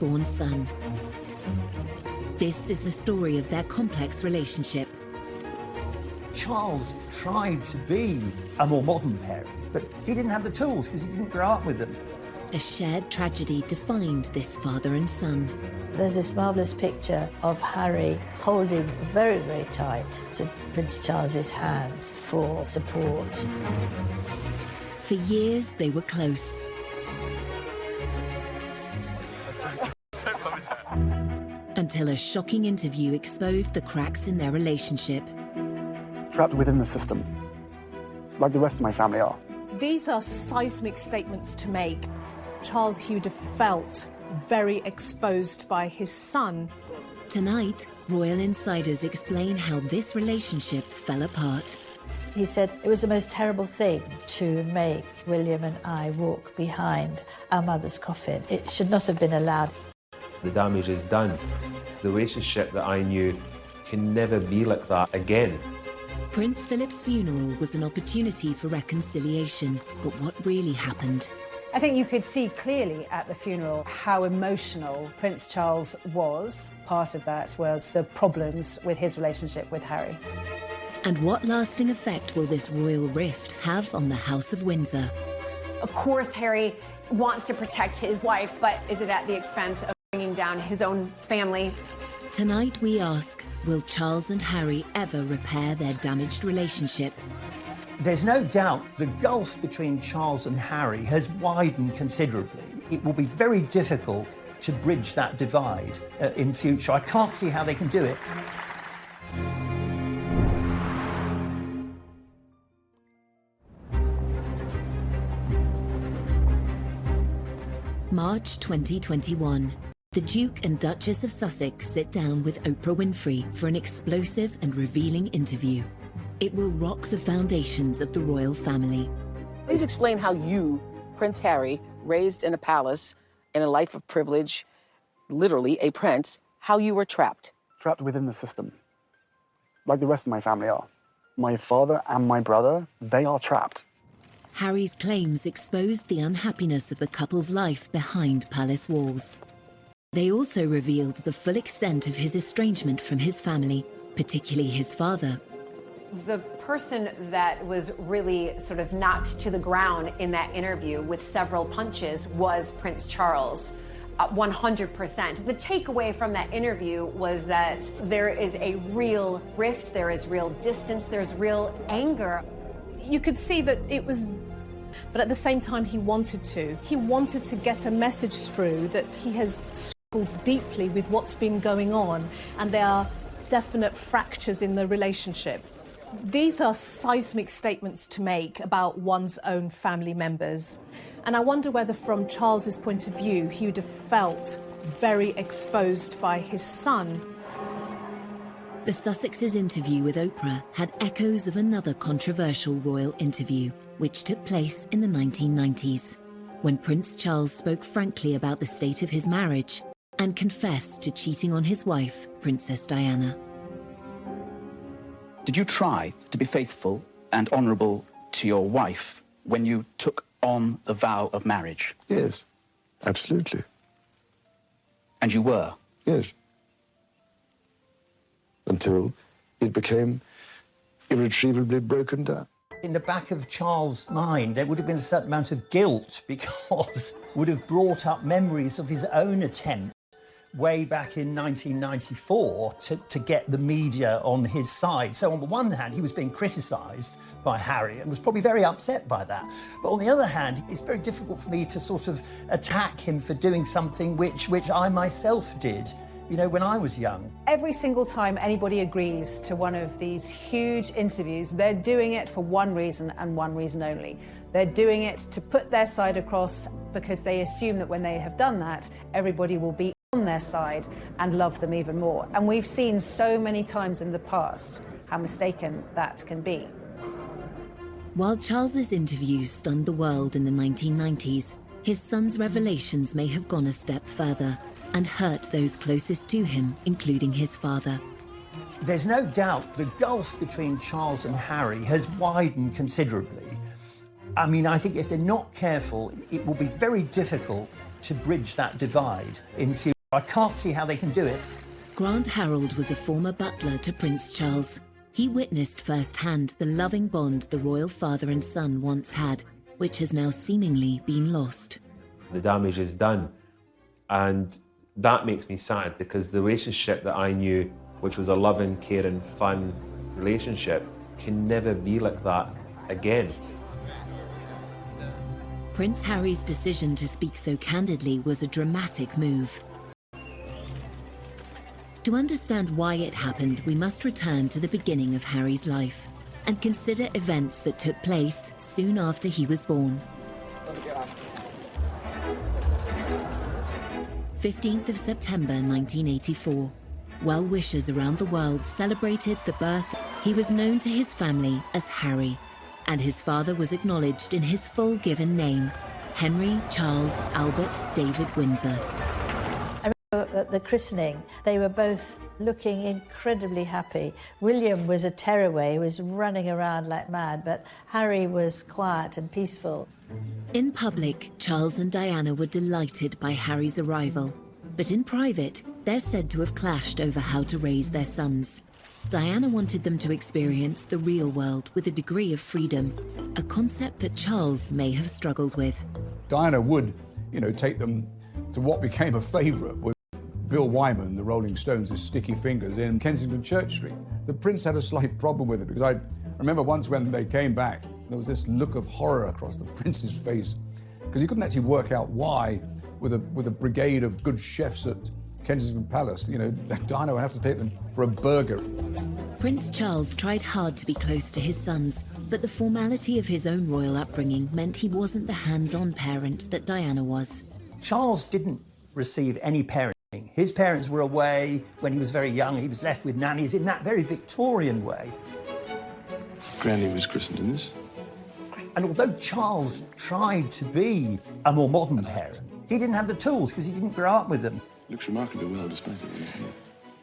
firstborn son. This is the story of their complex relationship. Charles tried to be a more modern parent, but he didn't have the tools because he didn't grow up with them. A shared tragedy defined this father and son. There's this marvellous picture of Harry holding very, very tight to Prince Charles's hand for support. For years, they were close. Until a shocking interview exposed the cracks in their relationship. Trapped within the system, like the rest of my family are. These are seismic statements to make. Charles Hugh felt very exposed by his son. Tonight, royal insiders explain how this relationship fell apart. He said it was the most terrible thing to make William and I walk behind our mother's coffin. It should not have been allowed. The damage is done. The relationship that I knew can never be like that again. Prince Philip's funeral was an opportunity for reconciliation, but what really happened? I think you could see clearly at the funeral how emotional Prince Charles was. Part of that was the problems with his relationship with Harry. And what lasting effect will this royal rift have on the House of Windsor? Of course, Harry wants to protect his wife, but is it at the expense of bringing down his own family? Tonight we ask, will Charles and Harry ever repair their damaged relationship? There's no doubt the gulf between Charles and Harry has widened considerably. It will be very difficult to bridge that divide in future. I can't see how they can do it. March 2021. The Duke and Duchess of Sussex sit down with Oprah Winfrey for an explosive and revealing interview. It will rock the foundations of the royal family. Please explain how you, Prince Harry, raised in a palace, in a life of privilege, literally a prince, how you were trapped. Trapped within the system, like the rest of my family are. My father and my brother, they are trapped. Harry's claims exposed the unhappiness of the couple's life behind palace walls. They also revealed the full extent of his estrangement from his family, particularly his father. The person that was really sort of knocked to the ground in that interview with several punches was Prince Charles, 100%. The takeaway from that interview was that there is a real rift, there is real distance, there's real anger. You could see that it was, but at the same time he wanted to. He wanted to get a message through that he has struggled deeply with what's been going on, and there are definite fractures in the relationship. These are seismic statements to make about one's own family members. And I wonder whether, from Charles's point of view, he would have felt very exposed by his son. The Sussexes' interview with Oprah had echoes of another controversial royal interview, which took place in the 1990s, when Prince Charles spoke frankly about the state of his marriage and confessed to cheating on his wife, Princess Diana. Did you try to be faithful and honourable to your wife when you took on the vow of marriage? Yes, absolutely. And you were? Yes. Until it became irretrievably broken down. In the back of Charles' mind, there would have been a certain amount of guilt because it would have brought up memories of his own attempt way back in 1994 to get the media on his side. So on the one hand, he was being criticised by Harry and was probably very upset by that. But on the other hand, it's very difficult for me to sort of attack him for doing something which I myself did, you know, when I was young. Every single time anybody agrees to one of these huge interviews, they're doing it for one reason and one reason only. They're doing it to put their side across because they assume that when they have done that, everybody will be on their side and love them even more. And we've seen so many times in the past how mistaken that can be. While Charles's interviews stunned the world in the 1990s, his son's revelations may have gone a step further and hurt those closest to him, including his father. There's no doubt the gulf between Charles and Harry has widened considerably. I mean, I think if they're not careful, it will be very difficult to bridge that divide in future. I can't see how they can do it. Grant Harold was a former butler to Prince Charles. He witnessed firsthand the loving bond the royal father and son once had, which has now seemingly been lost. The damage is done, and that makes me sad, because the relationship that I knew, which was a loving, caring, fun relationship, can never be like that again. Prince Harry's decision to speak so candidly was a dramatic move. To understand why it happened, we must return to the beginning of Harry's life and consider events that took place soon after he was born. 15th of September 1984. Well-wishers around the world celebrated the birth. He was known to his family as Harry, and his father was acknowledged in his full given name, Henry Charles Albert David Windsor. At the christening, they were both looking incredibly happy. William was a tearaway, he was running around like mad, but Harry was quiet and peaceful. In public, Charles and Diana were delighted by Harry's arrival. But in private, they're said to have clashed over how to raise their sons. Diana wanted them to experience the real world with a degree of freedom, a concept that Charles may have struggled with. Diana would, take them to what became a favourite with Bill Wyman, the Rolling Stones' Sticky Fingers in Kensington Church Street. The Prince had a slight problem with it, because I remember once when they came back, there was this look of horror across the Prince's face, because he couldn't actually work out why, with a brigade of good chefs at Kensington Palace, Diana would have to take them for a burger. Prince Charles tried hard to be close to his sons, but the formality of his own royal upbringing meant he wasn't the hands-on parent that Diana was. Charles didn't receive any parenting. His parents were away when he was very young. He was left with nannies in that very Victorian way. Granny was christened in this. And although Charles tried to be a more modern parent, he didn't have the tools because he didn't grow up with them. Looks remarkably well despite it.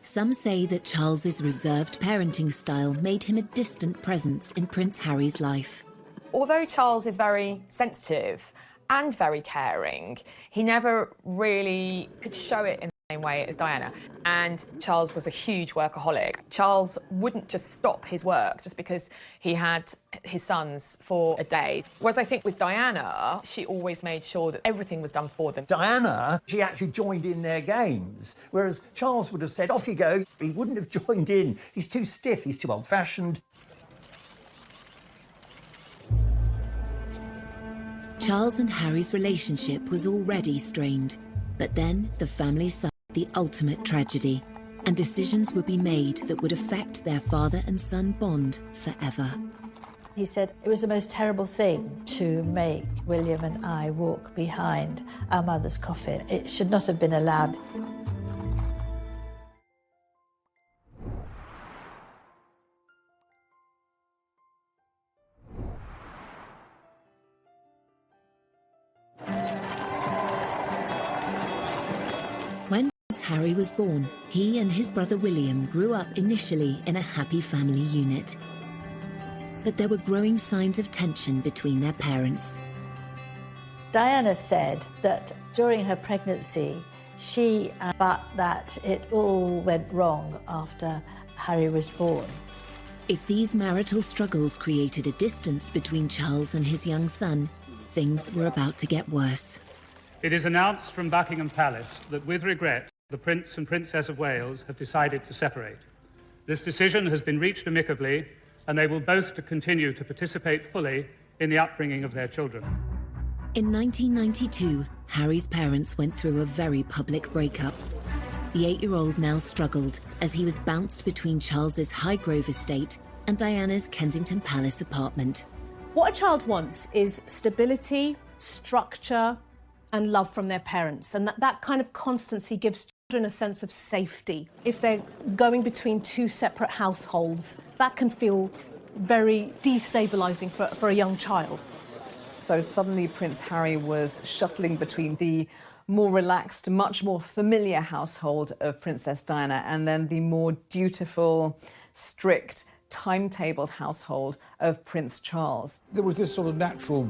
Some say that Charles's reserved parenting style made him a distant presence in Prince Harry's life. Although Charles is very sensitive and very caring, he never really could show it in the same way as Diana. And Charles was a huge workaholic. Charles wouldn't just stop his work just because he had his sons for a day. Whereas I think with Diana, she always made sure that everything was done for them. Diana, she actually joined in their games, whereas Charles would have said, off you go. He wouldn't have joined in. He's too stiff, he's too old-fashioned. Charles and Harry's relationship was already strained, but then the family suffered the ultimate tragedy, and decisions would be made that would affect their father and son bond forever. He said it was the most terrible thing to make William and I walk behind our mother's coffin. It should not have been allowed. When Prince Harry was born, he and his brother William grew up initially in a happy family unit. But there were growing signs of tension between their parents. Diana said that during her pregnancy, but that it all went wrong after Harry was born. If these marital struggles created a distance between Charles and his young son, things were about to get worse. It is announced from Buckingham Palace that, with regret, the Prince and Princess of Wales have decided to separate. This decision has been reached amicably, and they will both continue to participate fully in the upbringing of their children. In 1992, Harry's parents went through a very public breakup. The 8-year-old now struggled as he was bounced between Charles's Highgrove estate and Diana's Kensington Palace apartment. What a child wants is stability, structure, and love from their parents, and that kind of constancy gives children a sense of safety. If they're going between two separate households, that can feel very destabilising for a young child. So suddenly Prince Harry was shuttling between the more relaxed, much more familiar household of Princess Diana and then the more dutiful, strict, timetabled household of Prince Charles. There was this sort of natural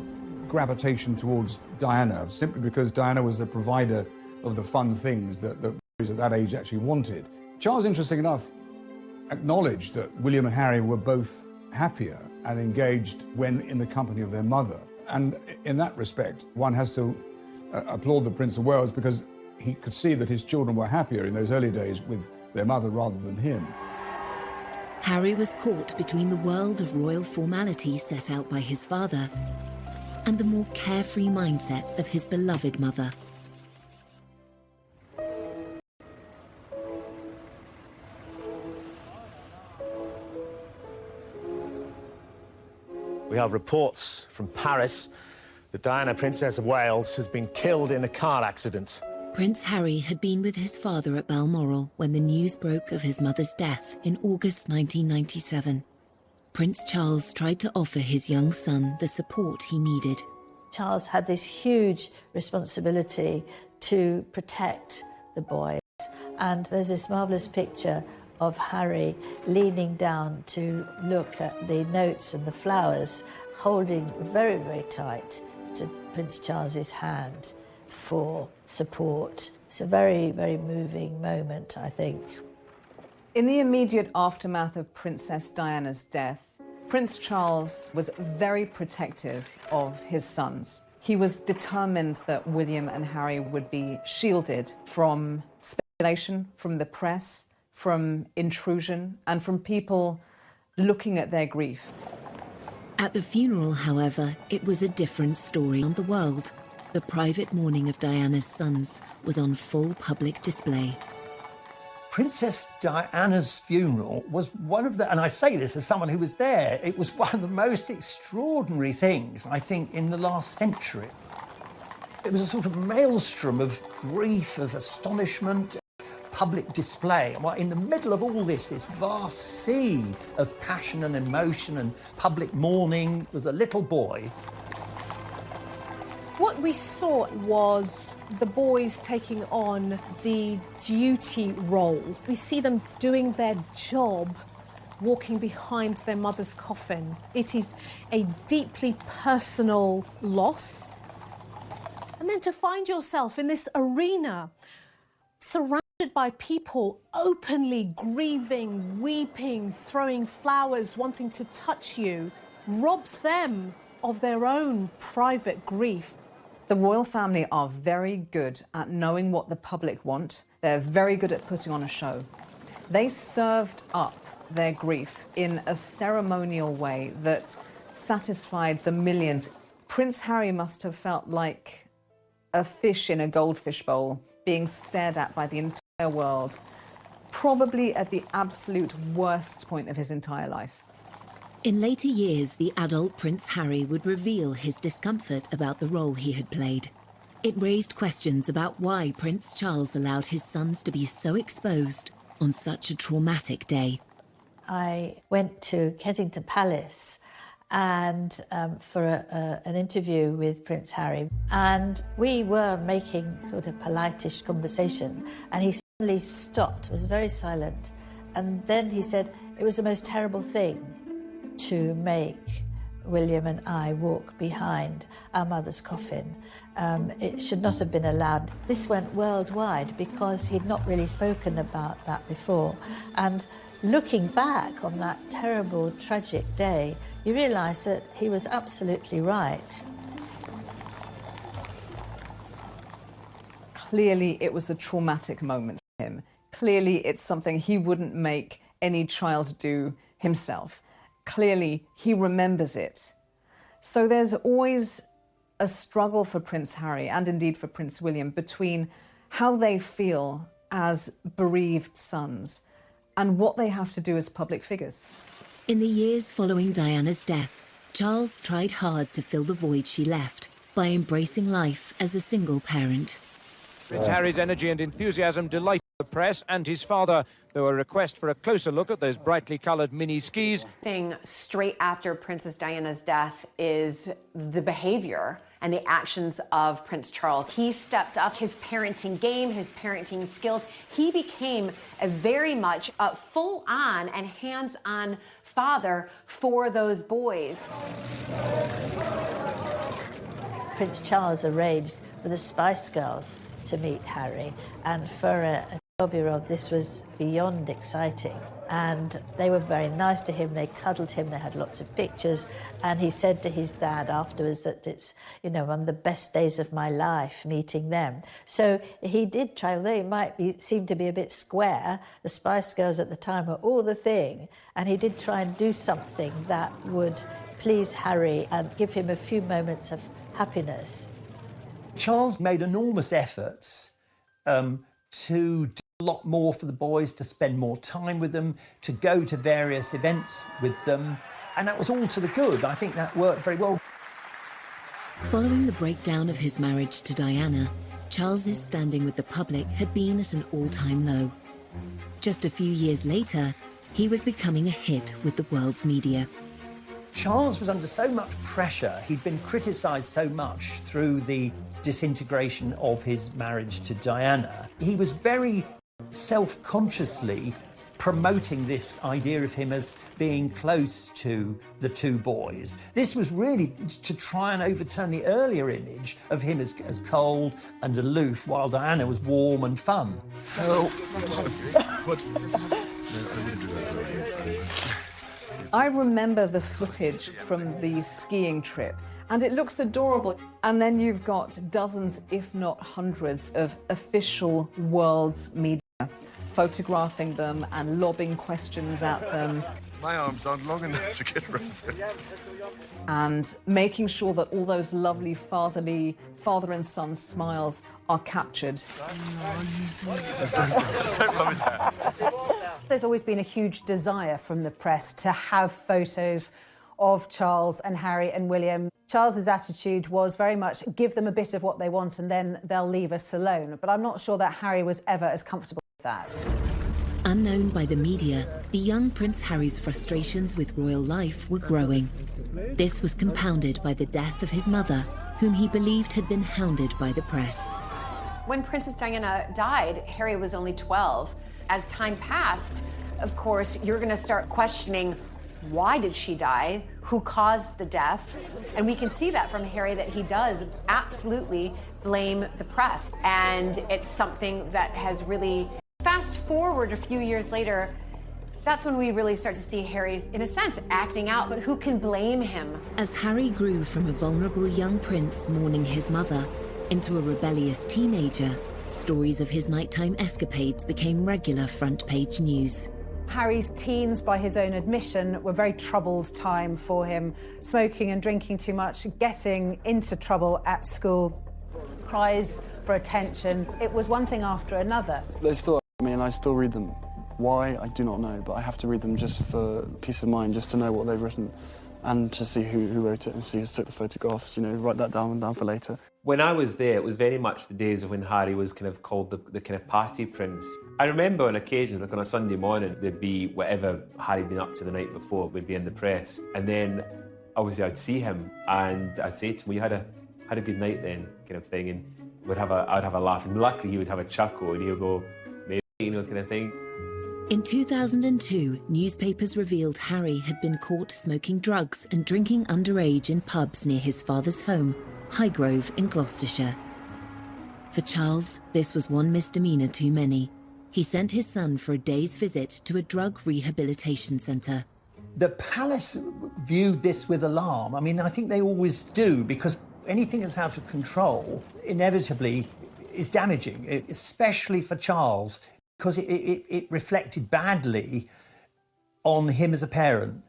gravitation towards Diana, simply because Diana was the provider of the fun things that boys at that age actually wanted. Charles, interesting enough, acknowledged that William and Harry were both happier and engaged when in the company of their mother. And in that respect, one has to applaud the Prince of Wales, because he could see that his children were happier in those early days with their mother rather than him. Harry was caught between the world of royal formality set out by his father and the more carefree mindset of his beloved mother. We have reports from Paris that Diana, Princess of Wales, has been killed in a car accident. Prince Harry had been with his father at Balmoral when the news broke of his mother's death in August 1997. Prince Charles tried to offer his young son the support he needed. Charles had this huge responsibility to protect the boys, and there's this marvellous picture of Harry leaning down to look at the notes and the flowers, holding very, very tight to Prince Charles's hand for support. It's a very, very moving moment, I think. In the immediate aftermath of Princess Diana's death, Prince Charles was very protective of his sons. He was determined that William and Harry would be shielded from speculation, from the press, from intrusion, and from people looking at their grief. At the funeral, however, it was a different story on the world. The private mourning of Diana's sons was on full public display. Princess Diana's funeral was one of the, and I say this as someone who was there, it was one of the most extraordinary things, I think, in the last century. It was a sort of maelstrom of grief, of astonishment, public display. Well, in the middle of all this vast sea of passion and emotion and public mourning, was a little boy. What we saw was the boys taking on the duty role. We see them doing their job, walking behind their mother's coffin. It is a deeply personal loss. And then to find yourself in this arena, surrounded by people openly grieving, weeping, throwing flowers, wanting to touch you, robs them of their own private grief. The royal family are very good at knowing what the public want. They're very good at putting on a show. They served up their grief in a ceremonial way that satisfied the millions. Prince Harry must have felt like a fish in a goldfish bowl, being stared at by the entire world, probably at the absolute worst point of his entire life. In later years, the adult Prince Harry would reveal his discomfort about the role he had played. It raised questions about why Prince Charles allowed his sons to be so exposed on such a traumatic day. I went to Kensington Palace and for an interview with Prince Harry, and we were making sort of polite-ish conversation, and he suddenly stopped, was very silent, and then he said, "It was the most terrible thing to make William and I walk behind our mother's coffin. It should not have been allowed." This went worldwide because he'd not really spoken about that before. And looking back on that terrible, tragic day, you realise that he was absolutely right. Clearly, it was a traumatic moment for him. Clearly, it's something he wouldn't make any child do himself. Clearly, he remembers it. So there's always a struggle for Prince Harry, and indeed for Prince William, between how they feel as bereaved sons and what they have to do as public figures. In the years following Diana's death, Charles tried hard to fill the void she left by embracing life as a single parent. Prince Harry's energy and enthusiasm delighted the press and his father, though a request for a closer look at those brightly coloured mini skis. Thing straight after Princess Diana's death is the behaviour and the actions of Prince Charles. He stepped up his parenting game, his parenting skills. He became a very much full-on and hands-on father for those boys. Prince Charles arranged for the Spice Girls to meet Harry, and for a 12-year-old this was beyond exciting. And they were very nice to him, they cuddled him, they had lots of pictures, and he said to his dad afterwards that it's, you know, one of the best days of my life meeting them. So he did try, although he might seem to be a bit square, the Spice Girls at the time were all the thing, and he did try and do something that would please Harry and give him a few moments of happiness. Charles made enormous efforts to do a lot more for the boys, to spend more time with them, to go to various events with them, and that was all to the good. I think that worked very well. Following the breakdown of his marriage to Diana, Charles's standing with the public had been at an all-time low. Just a few years later, he was becoming a hit with the world's media. Charles was under so much pressure. He'd been criticised so much through the disintegration of his marriage to Diana. He was very self-consciously promoting this idea of him as being close to the two boys. This was really to try and overturn the earlier image of him as cold and aloof, while Diana was warm and fun. Oh. What? No, I wouldn't do that. I remember the footage from the skiing trip, and it looks adorable. And then you've got dozens, if not hundreds, of official world's media photographing them and lobbing questions at them. My arms aren't long enough to get around there. And making sure that all those lovely father and son smiles are captured. Don't promise that. There's always been a huge desire from the press to have photos of Charles and Harry and William. Charles's attitude was very much give them a bit of what they want and then they'll leave us alone. But I'm not sure that Harry was ever as comfortable with that. Unknown by the media, the young Prince Harry's frustrations with royal life were growing. This was compounded by the death of his mother, whom he believed had been hounded by the press. When Princess Diana died, Harry was only 12. As time passed, of course, you're going to start questioning, why did she die? Who caused the death? And we can see that from Harry, that he does absolutely blame the press. And it's something that has really, fast forward a few years later, that's when we really start to see Harry, in a sense, acting out, but who can blame him? As Harry grew from a vulnerable young prince mourning his mother into a rebellious teenager, stories of his nighttime escapades became regular front-page news. Harry's teens, by his own admission, were a very troubled time for him. Smoking and drinking too much, getting into trouble at school, cries for attention. It was one thing after another. They still me and I still read them. Why, I do not know, but I have to read them just for peace of mind, just to know what they've written and to see who wrote it and see who took the photographs, you know, write that down for later. When I was there, it was very much the days of when Harry was kind of called the kind of party prince. I remember on occasions, like on a Sunday morning, there'd be whatever Harry'd been up to the night before would be in the press. And then, obviously, I'd see him and I'd say to him, well, you had a good night then, kind of thing. And I'd have a laugh. And luckily, he would have a chuckle and he would go, maybe, you know, kind of thing. In 2002, newspapers revealed Harry had been caught smoking drugs and drinking underage in pubs near his father's home, Highgrove in Gloucestershire. For Charles, this was one misdemeanour too many. He sent his son for a day's visit to a drug rehabilitation centre. The palace viewed this with alarm. I mean, I think they always do, because anything that's out of control inevitably is damaging, especially for Charles, because it reflected badly on him as a parent.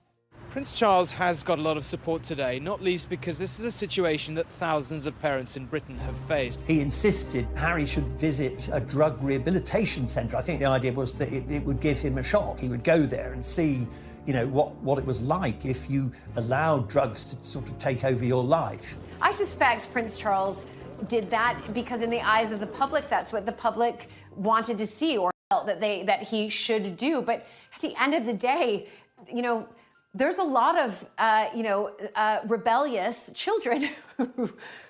Prince Charles has got a lot of support today, not least because this is a situation that thousands of parents in Britain have faced. He insisted Harry should visit a drug rehabilitation centre. I think the idea was that it would give him a shock. He would go there and see, you know, what it was like if you allowed drugs to sort of take over your life. I suspect Prince Charles did that because in the eyes of the public, that's what the public wanted to see or felt that he should do. But at the end of the day, you know, there's a lot of, rebellious children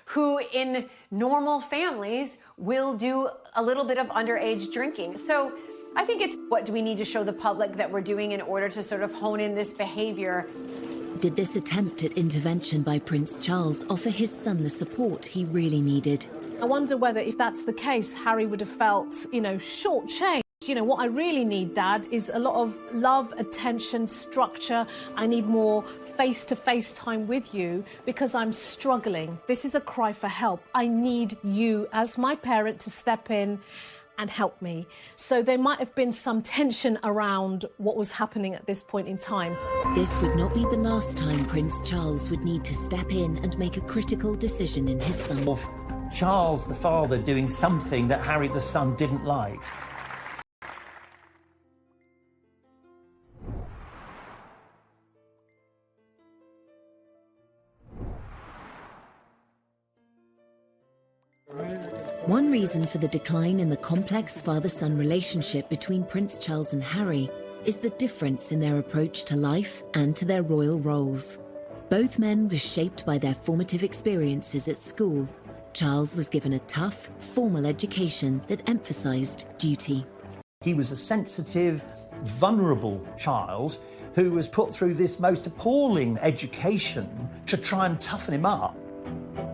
who in normal families will do a little bit of underage drinking. So I think it's what do we need to show the public that we're doing in order to sort of hone in this behavior. Did this attempt at intervention by Prince Charles offer his son the support he really needed? I wonder whether, if that's the case, Harry would have felt, shortchanged. What I really need, Dad, is a lot of love, attention, structure. I need more face-to-face time with you because I'm struggling. This is a cry for help. I need you as my parent to step in and help me. So there might have been some tension around what was happening at this point in time. This would not be the last time Prince Charles would need to step in and make a critical decision in his son. Of Charles, the father, doing something that Harry, the son, didn't like. One reason for the decline in the complex father-son relationship between Prince Charles and Harry is the difference in their approach to life and to their royal roles. Both men were shaped by their formative experiences at school. Charles was given a tough, formal education that emphasised duty. He was a sensitive, vulnerable child who was put through this most appalling education to try and toughen him up.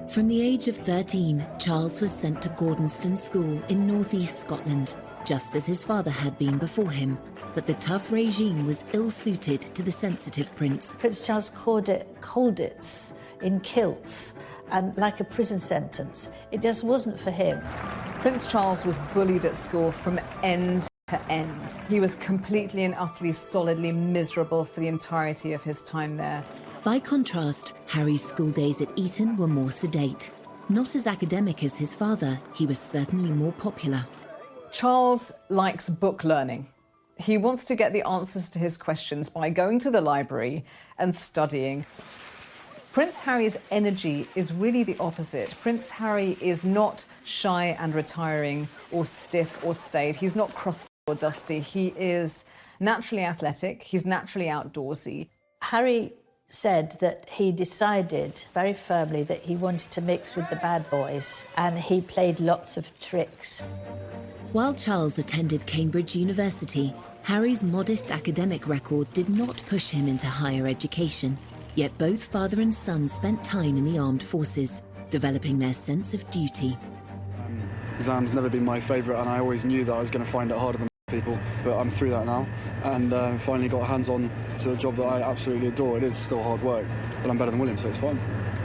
From the age of 13, Charles was sent to Gordonston School in northeast Scotland, just as his father had been before him. But the tough regime was ill-suited to the sensitive prince. Prince Charles called it colditz in kilts, and like a prison sentence. It just wasn't for him. Prince Charles was bullied at school from end to end. He was completely and utterly, solidly miserable for the entirety of his time there. By contrast, Harry's school days at Eton were more sedate. Not as academic as his father, he was certainly more popular. Charles likes book learning. He wants to get the answers to his questions by going to the library and studying. Prince Harry's energy is really the opposite. Prince Harry is not shy and retiring or stiff or staid. He's not crusty or dusty. He is naturally athletic. He's naturally outdoorsy. Harry said that he decided very firmly that he wanted to mix with the bad boys, and he played lots of tricks. While Charles attended Cambridge University, Harry's modest academic record did not push him into higher education. Yet both father and son spent time in the armed forces, developing their sense of duty. Exams never been my favourite, and I always knew that I was going to find it harder than people, but I'm through that now, and finally got hands-on to a job that I absolutely adore. It is still hard work, but I'm better than William, so it's fine.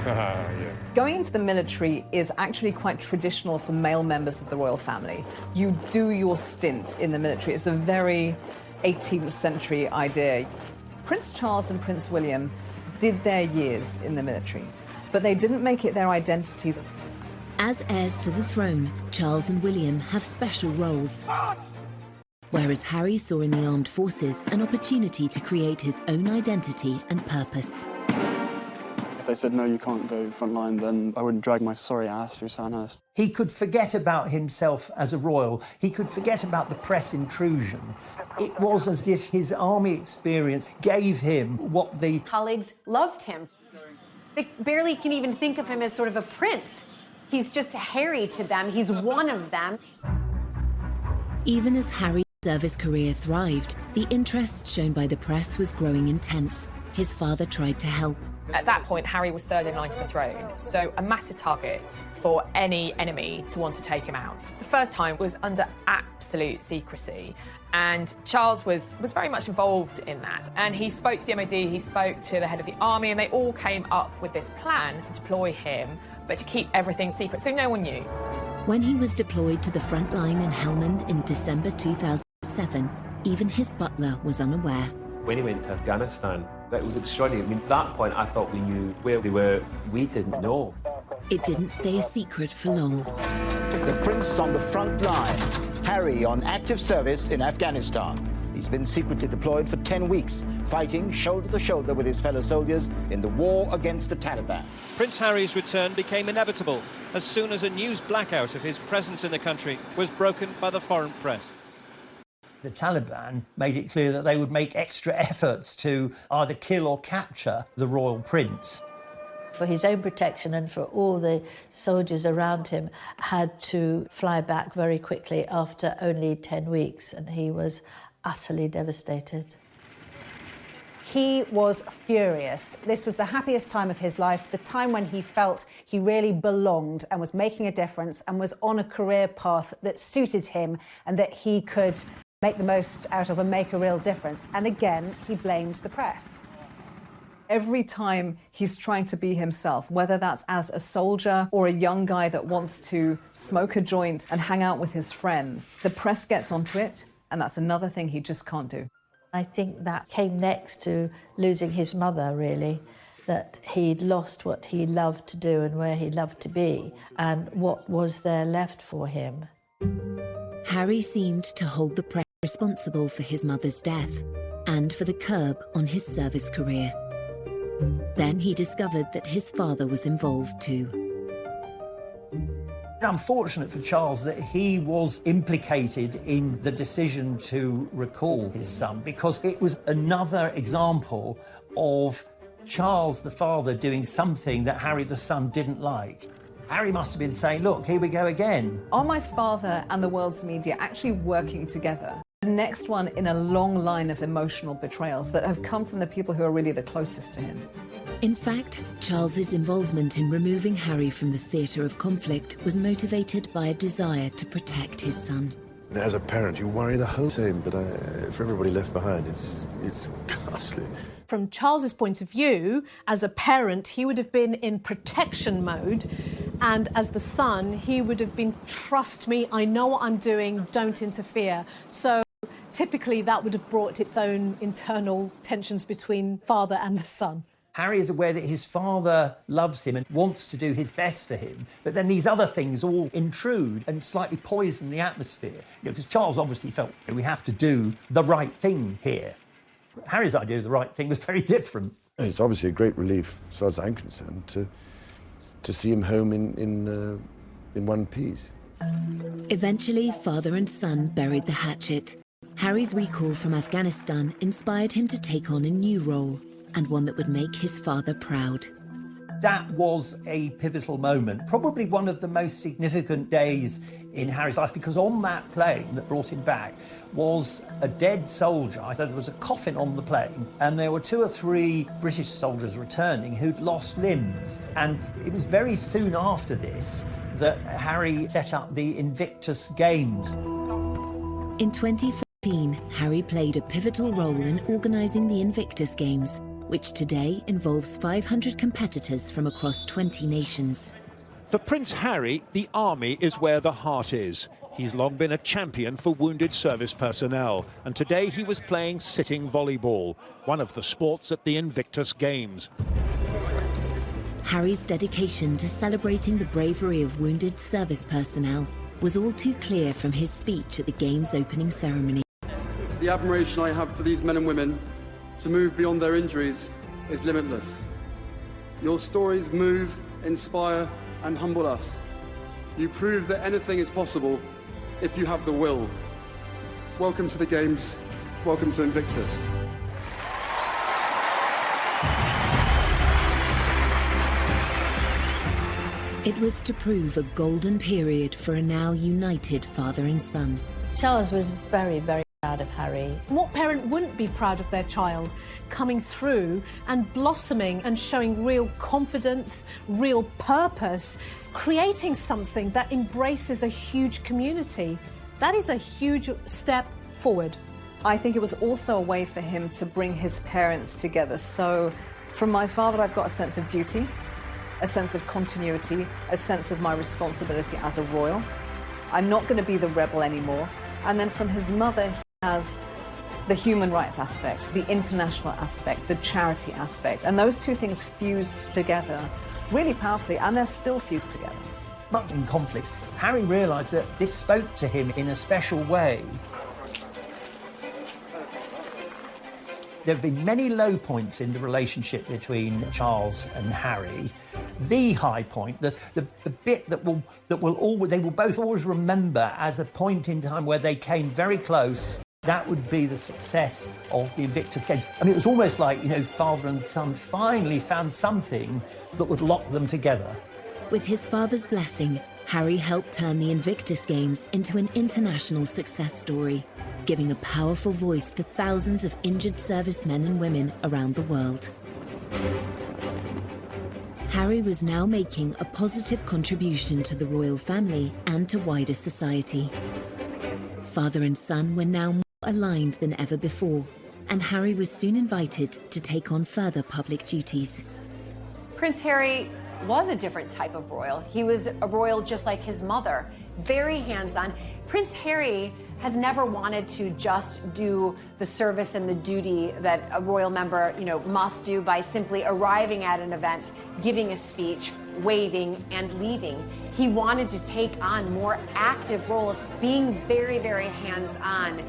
Yeah. Going into the military is actually quite traditional for male members of the royal family. You do your stint in the military. It's a very 18th century idea. Prince Charles and Prince William did their years in the military, but they didn't make it their identity. As heirs to the throne, Charles and William have special roles. Whereas Harry saw in the armed forces an opportunity to create his own identity and purpose. If they said, no, you can't go frontline, then I wouldn't drag my sorry ass through Sandhurst. He could forget about himself as a royal. He could forget about the press intrusion. It was as if his army experience gave him what the colleagues loved him. They barely can even think of him as sort of a prince. He's just Harry to them. He's one of them. Even as Harry's service career thrived, the interest shown by the press was growing intense. His father tried to help. At that point, Harry was third in line to the throne, so a massive target for any enemy to want to take him out. The first time was under absolute secrecy, and Charles was very much involved in that. And he spoke to the MOD, he spoke to the head of the army, and they all came up with this plan to deploy him, but to keep everything secret, so no one knew. When he was deployed to the front line in Helmand in December 2007, even his butler was unaware. When he went to Afghanistan, that was extraordinary. I mean, at that point, I thought we knew where they were. We didn't know. It didn't stay a secret for long. The prince on the front line, Harry on active service in Afghanistan. He's been secretly deployed for 10 weeks, fighting shoulder to shoulder with his fellow soldiers in the war against the Taliban. Prince Harry's return became inevitable as soon as a news blackout of his presence in the country was broken by the foreign press. The Taliban made it clear that they would make extra efforts to either kill or capture the royal prince. For his own protection and for all the soldiers around him, had to fly back very quickly after only 10 weeks, and he was utterly devastated. He was furious. This was the happiest time of his life, the time when he felt he really belonged and was making a difference and was on a career path that suited him and that he could make the most out of and make a real difference. And again, he blamed the press. Every time he's trying to be himself, whether that's as a soldier or a young guy that wants to smoke a joint and hang out with his friends, the press gets onto it, and that's another thing he just can't do. I think that came next to losing his mother, really, that he'd lost what he loved to do and where he loved to be, and what was there left for him. Harry seemed to hold the press responsible for his mother's death and for the curb on his service career. Then he discovered that his father was involved too. Unfortunate for Charles that he was implicated in the decision to recall his son, because it was another example of Charles the father doing something that Harry the son didn't like. Harry must have been saying, look, here we go again. Are my father and the world's media actually working together? The next one in a long line of emotional betrayals that have come from the people who are really the closest to him. In fact, Charles's involvement in removing Harry from the theatre of conflict was motivated by a desire to protect his son. As a parent, you worry the whole time, but for everybody left behind, it's ghastly. From Charles's point of view, as a parent, he would have been in protection mode, and as the son, he would have been, trust me, I know what I'm doing, don't interfere. So typically that would have brought its own internal tensions between father and the son. Harry is aware that his father loves him and wants to do his best for him, but then these other things all intrude and slightly poison the atmosphere. Because Charles obviously felt we have to do the right thing here. Harry's idea of the right thing was very different. It's obviously a great relief, as far as I'm concerned, to see him home in one piece. Eventually, father and son buried the hatchet. Harry's recall from Afghanistan inspired him to take on a new role, and one that would make his father proud. That was a pivotal moment, probably one of the most significant days in Harry's life, because on that plane that brought him back was a dead soldier. I thought there was a coffin on the plane, and there were 2 or 3 British soldiers returning who'd lost limbs. And it was very soon after this that Harry set up the Invictus Games. In 2014, Harry played a pivotal role in organising the Invictus Games, which today involves 500 competitors from across 20 nations. For Prince Harry, the army is where the heart is. He's long been a champion for wounded service personnel, and today he was playing sitting volleyball, one of the sports at the Invictus Games. Harry's dedication to celebrating the bravery of wounded service personnel was all too clear from his speech at the Games opening ceremony. The admiration I have for these men and women to move beyond their injuries is limitless. Your stories move, inspire, and humble us. You prove that anything is possible if you have the will. Welcome to the Games. Welcome to Invictus. It was to prove a golden period for a now united father and son. Charles was very, very proud of Harry. What parent wouldn't be proud of their child coming through and blossoming and showing real confidence, real purpose, creating something that embraces a huge community? That is a huge step forward. I think it was also a way for him to bring his parents together. So from my father, I've got a sense of duty, a sense of continuity, a sense of my responsibility as a royal. I'm not going to be the rebel anymore. And then from his mother, he has the human rights aspect, the international aspect, the charity aspect. And those two things fused together really powerfully, and they're still fused together. Much in conflicts, Harry realised that this spoke to him in a special way. There have been many low points in the relationship between Charles and Harry. The high point, the bit they will both always remember as a point in time where they came very close. That would be the success of the Invictus Games. I mean, it was almost like, father and son finally found something that would lock them together. With his father's blessing, Harry helped turn the Invictus Games into an international success story, giving a powerful voice to thousands of injured servicemen and women around the world. Harry was now making a positive contribution to the royal family and to wider society. Father and son were now more aligned than ever before, and Harry was soon invited to take on further public duties. Prince Harry was a different type of royal. He was a royal just like his mother, very hands-on. Prince Harry has never wanted to just do the service and the duty that a royal member, must do by simply arriving at an event, giving a speech, waving, and leaving. He wanted to take on more active roles, being very, very hands-on,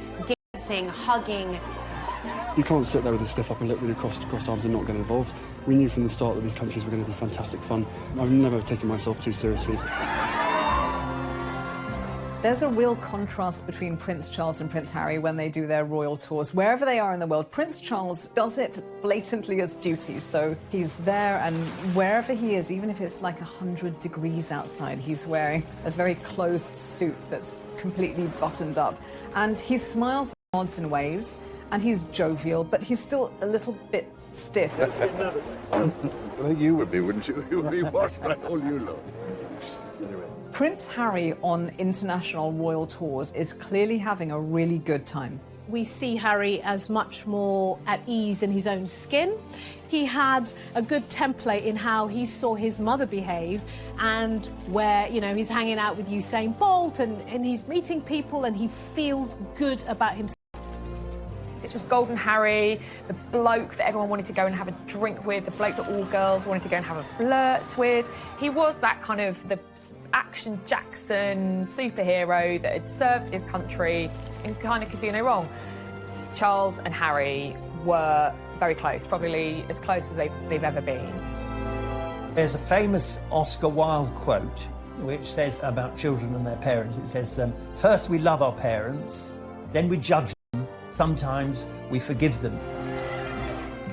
dancing, hugging. You can't sit there with a stiff upper lip with your crossed arms and not get involved. We knew from the start that these countries were going to be fantastic fun. I've never taken myself too seriously. There's a real contrast between Prince Charles and Prince Harry when they do their royal tours. Wherever they are in the world, Prince Charles does it blatantly as duty. So he's there, and wherever he is, even if it's like 100 degrees outside, he's wearing a very closed suit that's completely buttoned up. And he smiles, nods and waves, and he's jovial, but he's still a little bit stiff. Well, you would be, wouldn't you? You would be watched by all you lot. Anyway. Prince Harry on international royal tours is clearly having a really good time. We see Harry as much more at ease in his own skin. He had a good template in how he saw his mother behave, and where, he's hanging out with Usain Bolt and he's meeting people and he feels good about himself. This was Golden Harry, the bloke that everyone wanted to go and have a drink with, the bloke that all girls wanted to go and have a flirt with. He was that kind of the action Jackson superhero that had served his country and kind of could do no wrong. Charles and Harry were very close, probably as close as they've ever been. There's a famous Oscar Wilde quote which says about children and their parents. It says, first we love our parents, then we judge them, sometimes we forgive them.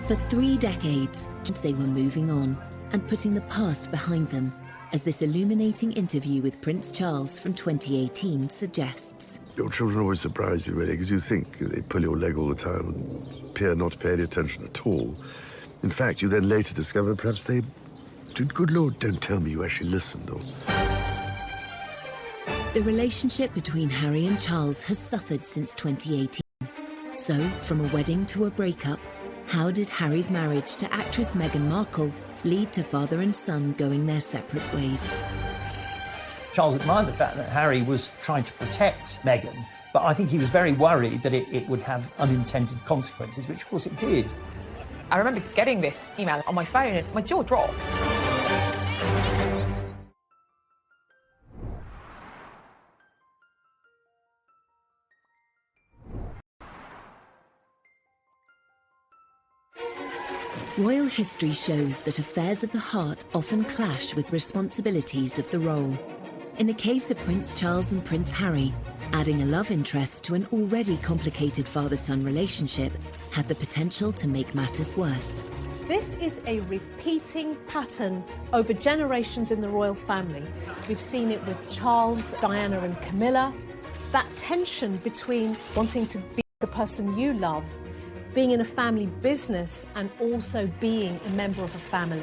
For 3 decades, they were moving on and putting the past behind them, as this illuminating interview with Prince Charles from 2018 suggests. Your children always surprise you, really, because you think they pull your leg all the time and appear not to pay any attention at all. In fact, you then later discover perhaps they did, good Lord, don't tell me you actually listened. Or... The relationship between Harry and Charles has suffered since 2018. So, from a wedding to a breakup, how did Harry's marriage to actress Meghan Markle lead to father and son going their separate ways? Charles admired the fact that Harry was trying to protect Meghan, but I think he was very worried that it would have unintended consequences, which of course it did. I remember getting this email on my phone and my jaw dropped. Royal history shows that affairs of the heart often clash with responsibilities of the role. In the case of Prince Charles and Prince Harry, adding a love interest to an already complicated father-son relationship had the potential to make matters worse. This is a repeating pattern over generations in the royal family. We've seen it with Charles, Diana and Camilla. That tension between wanting to be the person you love, being in a family business and also being a member of a family.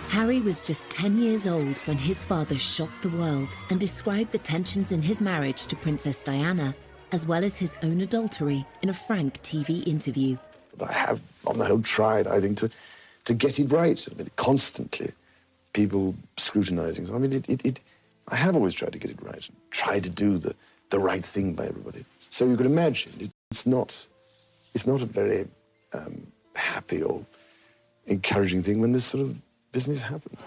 Harry was just 10 years old when his father shocked the world and described the tensions in his marriage to Princess Diana, as well as his own adultery, in a frank TV interview. I have, on the whole, tried, I think, to get it right. I mean, constantly, people scrutinising. So, I mean, I have always tried to get it right, and try to do the right thing by everybody. So you can imagine, it's not a very happy or encouraging thing when this sort of business happened.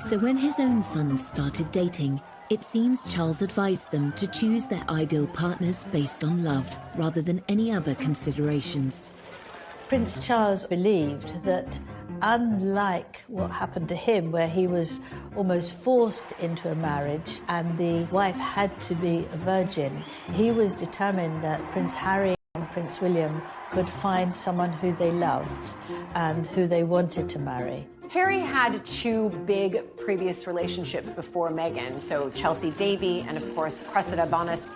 So when his own sons started dating, it seems Charles advised them to choose their ideal partners based on love, rather than any other considerations. Prince Charles believed that, unlike what happened to him, where he was almost forced into a marriage and the wife had to be a virgin, he was determined that Prince Harry Prince William could find someone who they loved and who they wanted to marry. Harry had two big previous relationships before Meghan, so Chelsea Davy and, of course, Cressida Bonas.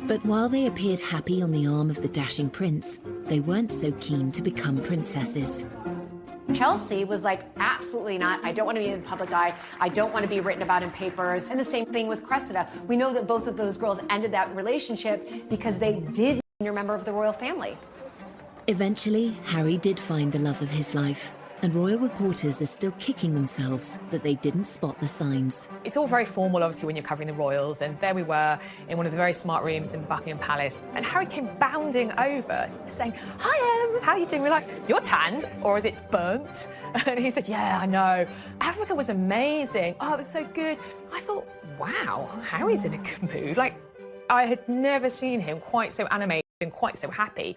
But while they appeared happy on the arm of the dashing prince, they weren't so keen to become princesses. Chelsea was like, absolutely not. I don't want to be in the public eye. I don't want to be written about in papers. And the same thing with Cressida. We know that both of those girls ended that relationship because they did a member of the royal family. Eventually, Harry did find the love of his life, and royal reporters are still kicking themselves that they didn't spot the signs. It's all very formal, obviously, when you're covering the royals, and there we were in one of the very smart rooms in Buckingham Palace, and Harry came bounding over, saying, "Hi, Em, how are you doing?" We're like, "You're tanned, or is it burnt?" And he said, "Yeah, I know. Africa was amazing. Oh, it was so good." I thought, wow, Harry's in a good mood. Like, I had never seen him quite so animated and quite so happy.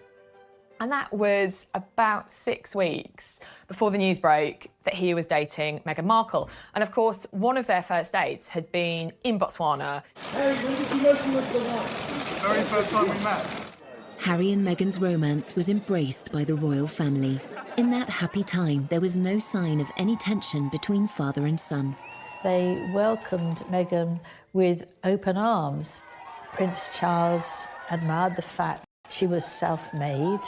And that was about 6 weeks before the news broke that he was dating Meghan Markle. And of course, one of their first dates had been in Botswana. Hey, when did you know she was the one? Very first time we met. Harry and Meghan's romance was embraced by the royal family. In that happy time, there was no sign of any tension between father and son. They welcomed Meghan with open arms. Prince Charles admired the fact she was self-made.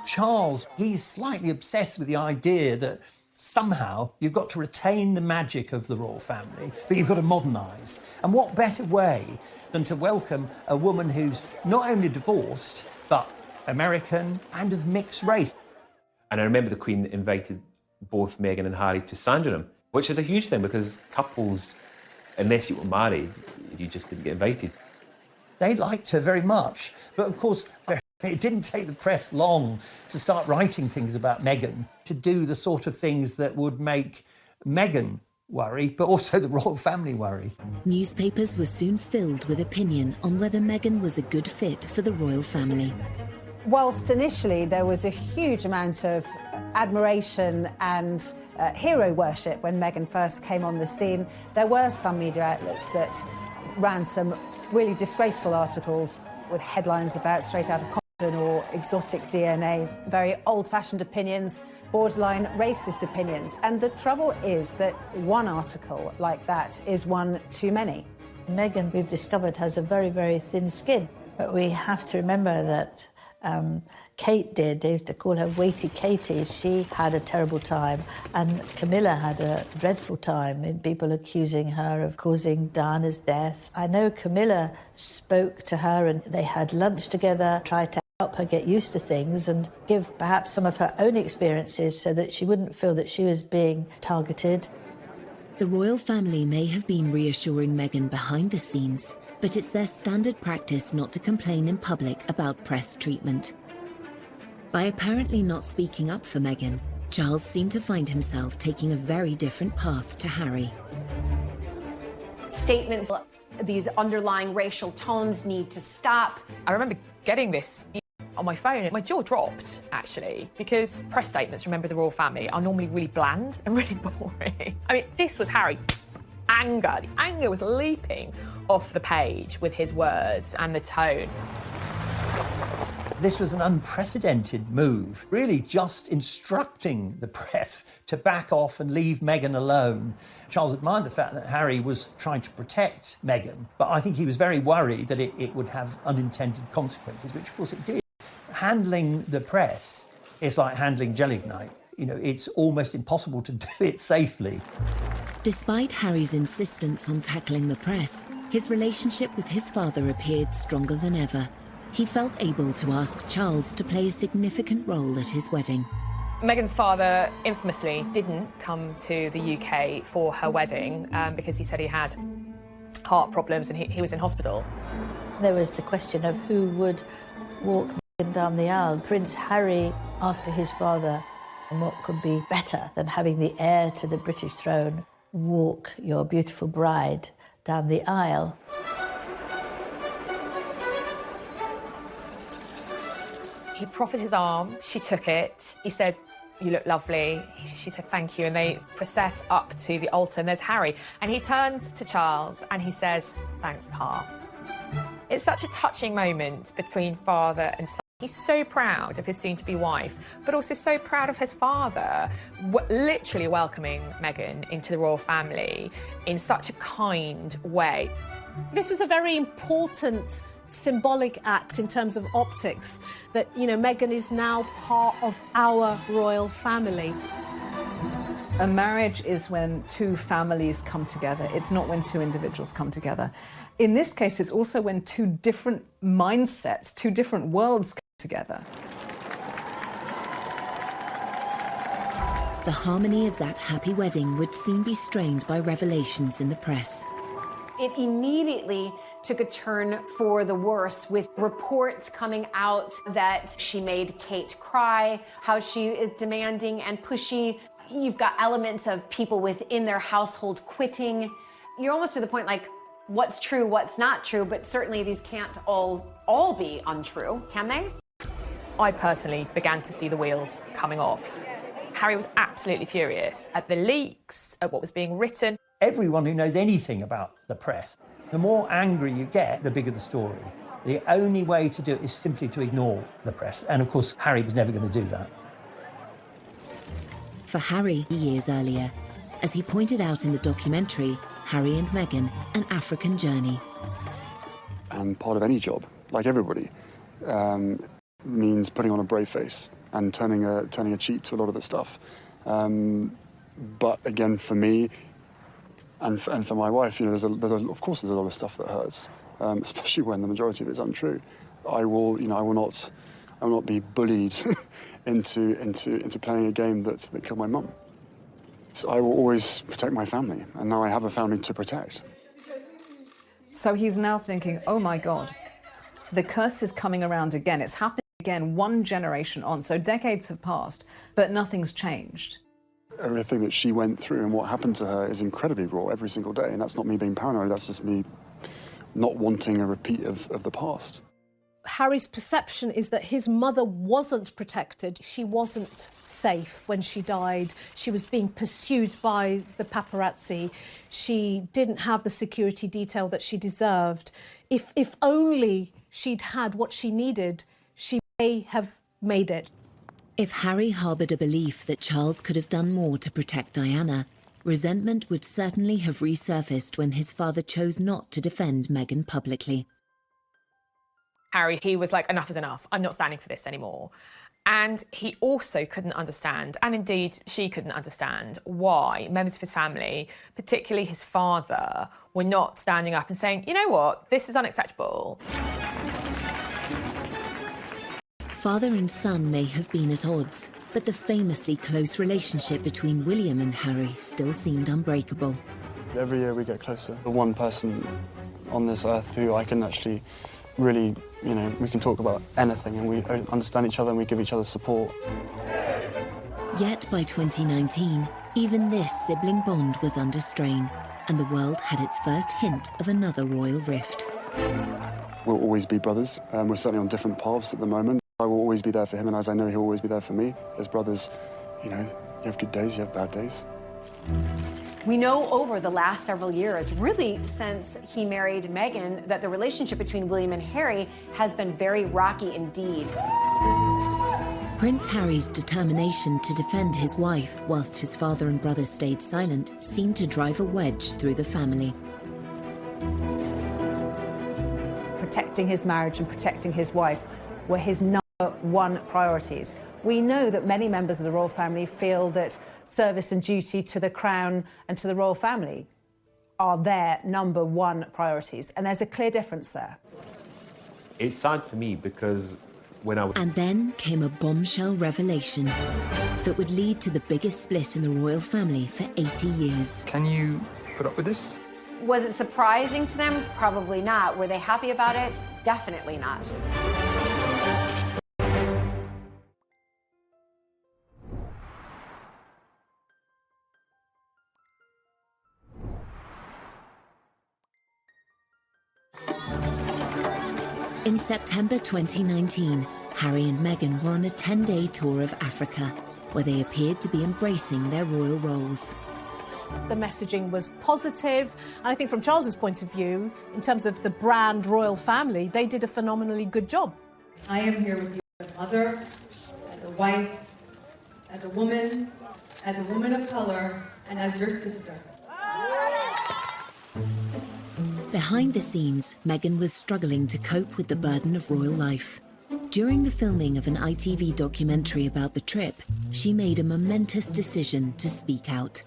Charles, he's slightly obsessed with the idea that somehow you've got to retain the magic of the royal family, but you've got to modernise. And what better way than to welcome a woman who's not only divorced, but American and of mixed race. And I remember the Queen invited both Meghan and Harry to Sandringham, which is a huge thing because couples, unless you were married, you just didn't get invited. They liked her very much, but of course, it didn't take the press long to start writing things about Meghan, to do the sort of things that would make Meghan worry, but also the royal family worry. Newspapers were soon filled with opinion on whether Meghan was a good fit for the royal family. Whilst initially there was a huge amount of admiration and hero worship when Meghan first came on the scene, there were some media outlets that ran some really disgraceful articles with headlines about straight out of Compton or exotic DNA, very old-fashioned opinions, borderline racist opinions. And the trouble is that one article like that is one too many. Meghan, we've discovered, has a very, very thin skin. But we have to remember that Kate did. They used to call her Weighty Katie. She had a terrible time, and Camilla had a dreadful time in people accusing her of causing Diana's death. I know Camilla spoke to her and they had lunch together, tried to help her get used to things and give perhaps some of her own experiences so that she wouldn't feel that she was being targeted. The royal family may have been reassuring Meghan behind the scenes, but it's their standard practice not to complain in public about press treatment. By apparently not speaking up for Meghan, Charles seemed to find himself taking a very different path to Harry. Statements, these underlying racial tones need to stop. I remember getting this on my phone and my jaw dropped, actually, because press statements from members of the royal family are normally really bland and really boring. I mean, this was Harry. Anger. The anger was leaping off the page with his words and the tone. This was an unprecedented move, really just instructing the press to back off and leave Meghan alone. Charles admired the fact that Harry was trying to protect Meghan, but I think he was very worried that it would have unintended consequences, which of course it did. Handling the press is like handling gelignite. You know, it's almost impossible to do it safely. Despite Harry's insistence on tackling the press, his relationship with his father appeared stronger than ever. He felt able to ask Charles to play a significant role at his wedding. Meghan's father infamously didn't come to the UK for her wedding because he said he had heart problems and he was in hospital. There was the question of who would walk Meghan down the aisle. Prince Harry asked his father, and what could be better than having the heir to the British throne walk your beautiful bride down the aisle? He proffered his arm, she took it. He said, "You look lovely." She said, "Thank you." And they process up to the altar, and there's Harry. And he turns to Charles and he says, "Thanks, Pa." It's such a touching moment between father and son. He's so proud of his soon-to-be wife, but also so proud of his father, literally welcoming Meghan into the royal family in such a kind way. This was a very important symbolic act in terms of optics, that, you know, Meghan is now part of our royal family. A marriage is when two families come together. It's not when two individuals come together. In this case, it's also when two different mindsets, two different worlds come together. The harmony of that happy wedding would soon be strained by revelations in the press. It immediately took a turn for the worse, with reports coming out that she made Kate cry, how she is demanding and pushy. You've got elements of people within their household quitting. You're almost to the point, like, what's true, what's not true, but certainly these can't all be untrue, can they? I personally began to see the wheels coming off. Harry was absolutely furious at the leaks, at what was being written. Everyone who knows anything about the press, the more angry you get, the bigger the story. The only way to do it is simply to ignore the press. And of course, Harry was never going to do that. For Harry, years earlier, as he pointed out in the documentary, Harry and Meghan, An African Journey. And part of any job, like everybody, means putting on a brave face and turning a cheek to a lot of the stuff. But again, for me and for my wife, you know, of course there's a lot of stuff that hurts, especially when the majority of it is untrue. I will not be bullied into playing a game that killed my mum. So I will always protect my family, and now I have a family to protect. So he's now thinking, oh my God, the curse is coming around again. It's happening again, one generation on. So decades have passed, but nothing's changed. Everything that she went through and what happened to her is incredibly raw every single day, and that's not me being paranoid, that's just me not wanting a repeat of the past. Harry's perception is that his mother wasn't protected. She wasn't safe when she died. She was being pursued by the paparazzi. She didn't have the security detail that she deserved. If only she'd had what she needed, she may have made it. If Harry harboured a belief that Charles could have done more to protect Diana, resentment would certainly have resurfaced when his father chose not to defend Meghan publicly. Harry, he was like, enough is enough. I'm not standing for this anymore. And he also couldn't understand, and indeed she couldn't understand, why members of his family, particularly his father, were not standing up and saying, you know what, this is unacceptable. Father and son may have been at odds, but the famously close relationship between William and Harry still seemed unbreakable. Every year we get closer. The one person on this earth who I can actually really, you know, we can talk about anything and we understand each other and we give each other support. Yet by 2019, even this sibling bond was under strain, and the world had its first hint of another royal rift. We'll always be brothers. We're certainly on different paths at the moment. I will always be there for him, and as I know he'll always be there for me. As brothers, you know, you have good days, you have bad days. We know over the last several years, really since he married Meghan, that the relationship between William and Harry has been very rocky indeed. Prince Harry's determination to defend his wife whilst his father and brother stayed silent seemed to drive a wedge through the family. Protecting his marriage and protecting his wife were his number one priorities. We know that many members of the royal family feel that service and duty to the crown and to the royal family are their number one priorities, and there's a clear difference there. It's sad for me because when I was... And then came a bombshell revelation that would lead to the biggest split in the royal family for 80 years. Can you put up with this? Was it surprising to them? Probably not. Were they happy about it? Definitely not. In September 2019, Harry and Meghan were on a 10-day tour of Africa, where they appeared to be embracing their royal roles. The messaging was positive, and I think from Charles's point of view, in terms of the brand royal family, they did a phenomenally good job. I am here with you. As a mother, as a wife, as a woman of color, and as your sister. Behind the scenes, Meghan was struggling to cope with the burden of royal life. During the filming of an ITV documentary about the trip, she made a momentous decision to speak out.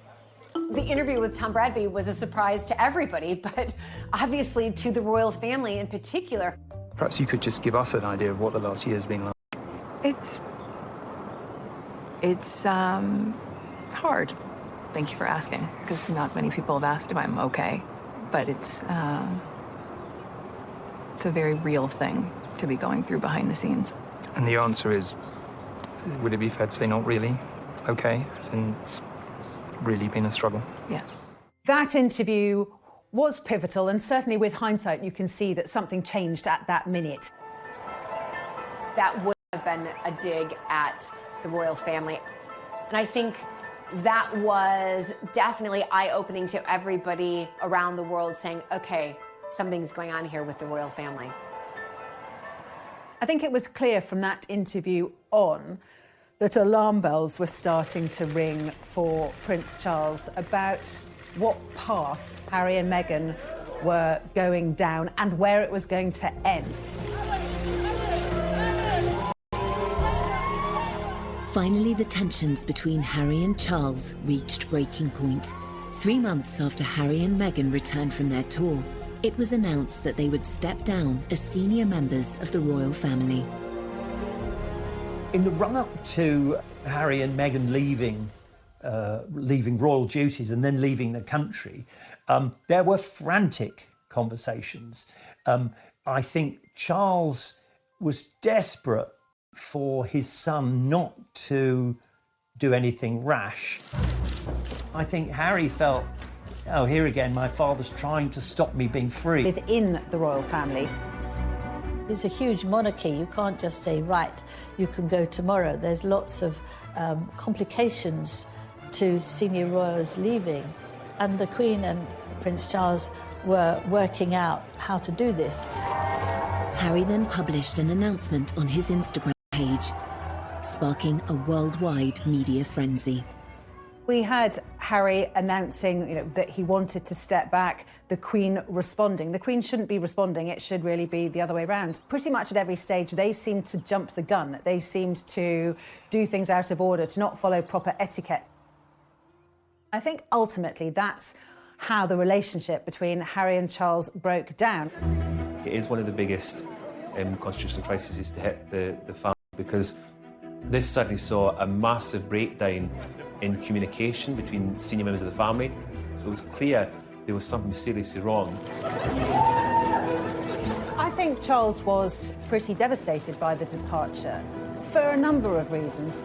The interview with Tom Bradby was a surprise to everybody, but obviously to the royal family in particular. Perhaps you could just give us an idea of what the last year has been like. It's hard. Thank you for asking, because not many people have asked if I'm okay. But it's a very real thing to be going through behind the scenes. And the answer is, would it be fair to say not really okay? As in, it's really been a struggle? Yes. That interview was pivotal, and certainly with hindsight, you can see that something changed at that minute. That would have been a dig at the royal family. And I think that was definitely eye-opening to everybody around the world, saying, okay, something's going on here with the royal family. I think it was clear from that interview on that alarm bells were starting to ring for Prince Charles about what path Harry and Meghan were going down and where it was going to end. Finally, the tensions between Harry and Charles reached breaking point. 3 months after Harry and Meghan returned from their tour, it was announced that they would step down as senior members of the royal family. In the run-up to Harry and Meghan leaving royal duties and then leaving the country, there were frantic conversations. I think Charles was desperate for his son not to do anything rash. I think Harry felt, oh, here again, my father's trying to stop me being free. Within the royal family. It's a huge monarchy. You can't just say, right, you can go tomorrow. There's lots of complications to senior royals leaving. And the Queen and Prince Charles were working out how to do this. Harry then published an announcement on his Instagram page, sparking a worldwide media frenzy. We had Harry announcing, that he wanted to step back, the Queen responding. The Queen shouldn't be responding, it should really be the other way around. Pretty much at every stage, they seemed to jump the gun. They seemed to do things out of order, to not follow proper etiquette. I think ultimately that's how the relationship between Harry and Charles broke down. It is one of the biggest constitutional crises to hit the family, because this suddenly saw a massive breakdown in communication between senior members of the family. It was clear there was something seriously wrong. I think Charles was pretty devastated by the departure for a number of reasons.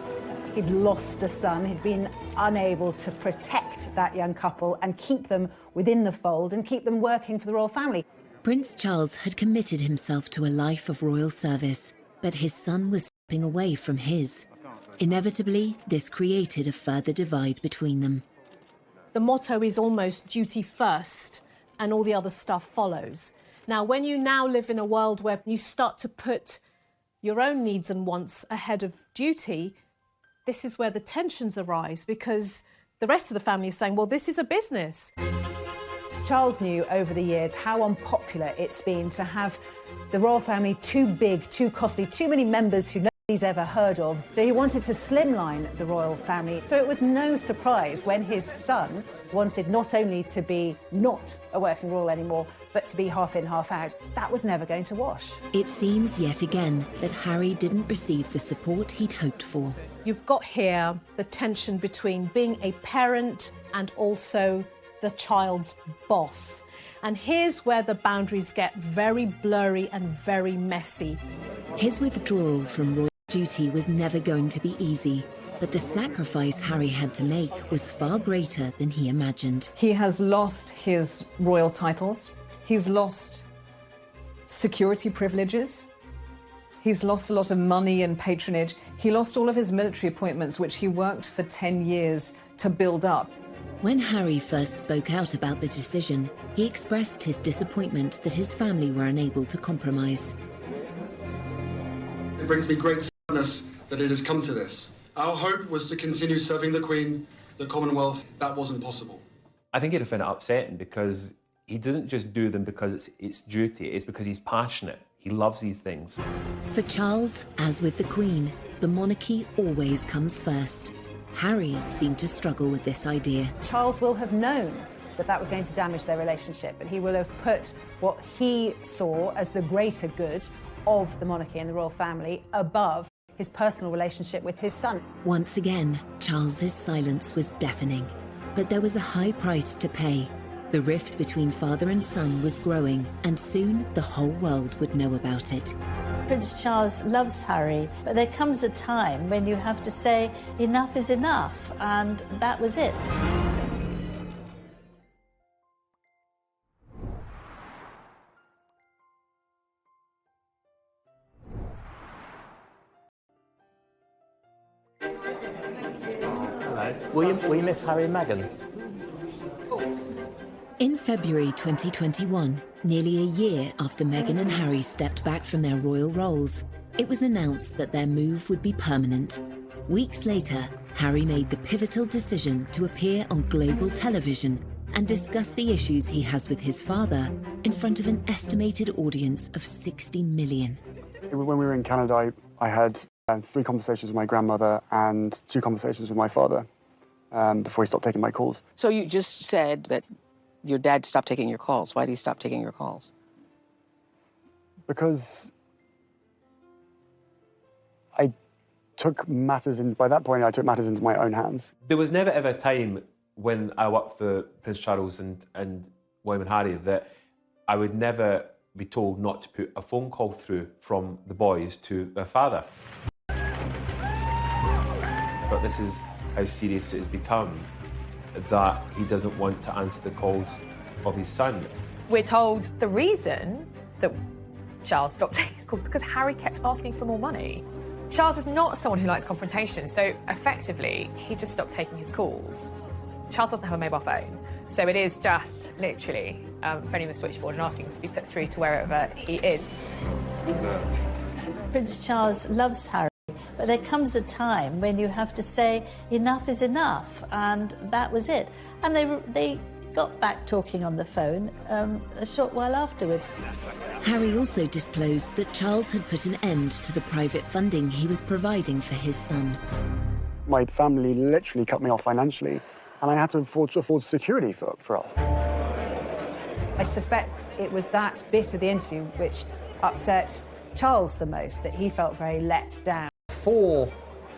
He'd lost a son, he'd been unable to protect that young couple and keep them within the fold and keep them working for the royal family. Prince Charles had committed himself to a life of royal service, but his son was stepping away from his. Inevitably, this created a further divide between them. The motto is almost duty first and all the other stuff follows. Now, when you now live in a world where you start to put your own needs and wants ahead of duty, this is where the tensions arise, because the rest of the family is saying, well, this is a business. Charles knew over the years how unpopular it's been to have the royal family too big, too costly, too many members who nobody's ever heard of. So he wanted to slimline the royal family. So it was no surprise when his son wanted not only to be not a working royal anymore, but to be half in, half out. That was never going to wash. It seems yet again that Harry didn't receive the support he'd hoped for. You've got here the tension between being a parent and also the child's boss. And here's where the boundaries get very blurry and very messy. His withdrawal from royal duty was never going to be easy, but the sacrifice Harry had to make was far greater than he imagined. He has lost his royal titles. He's lost security privileges. He's lost a lot of money and patronage. He lost all of his military appointments, which he worked for 10 years to build up. When Harry first spoke out about the decision, he expressed his disappointment that his family were unable to compromise. It brings me great that it has come to this. Our hope was to continue serving the Queen, the Commonwealth. That wasn't possible. I think he'd find it upsetting because he doesn't just do them because it's duty, it's because he's passionate. He loves these things. For Charles, as with the Queen, the monarchy always comes first. Harry seemed to struggle with this idea. Charles will have known that that was going to damage their relationship, but he will have put what he saw as the greater good of the monarchy and the royal family above his personal relationship with his son. Once again, Charles's silence was deafening, but there was a high price to pay. The rift between father and son was growing, and soon the whole world would know about it. Prince Charles loves Harry, but there comes a time when you have to say enough is enough, and that was it. Will you miss Harry and Meghan? In February 2021, nearly a year after Meghan and Harry stepped back from their royal roles, it was announced that their move would be permanent. Weeks later, Harry made the pivotal decision to appear on global television and discuss the issues he has with his father in front of an estimated audience of 60 million. When we were in Canada, I had 3 conversations with my grandmother and 2 conversations with my father before he stopped taking my calls. So you just said that your dad stopped taking your calls. Why did he stop taking your calls? Because I took matters in, by that point, I took matters into my own hands. There was never ever a time when I worked for Prince Charles and William and Harry that I would never be told not to put a phone call through from the boys to their father. But this is how serious it has become, that he doesn't want to answer the calls of his son. We're told the reason that Charles stopped taking his calls because Harry kept asking for more money. Charles is not someone who likes confrontation, so effectively, he just stopped taking his calls. Charles doesn't have a mobile phone, so it is just literally phoning the switchboard and asking to be put through to wherever he is. Prince Charles loves Harry, but there comes a time when you have to say enough is enough, and that was it. And they got back talking on the phone a short while afterwards. Harry also disclosed that Charles had put an end to the private funding he was providing for his son. My family literally cut me off financially, and I had to afford security for us. I suspect it was that bit of the interview which upset Charles the most, that he felt very let down. Before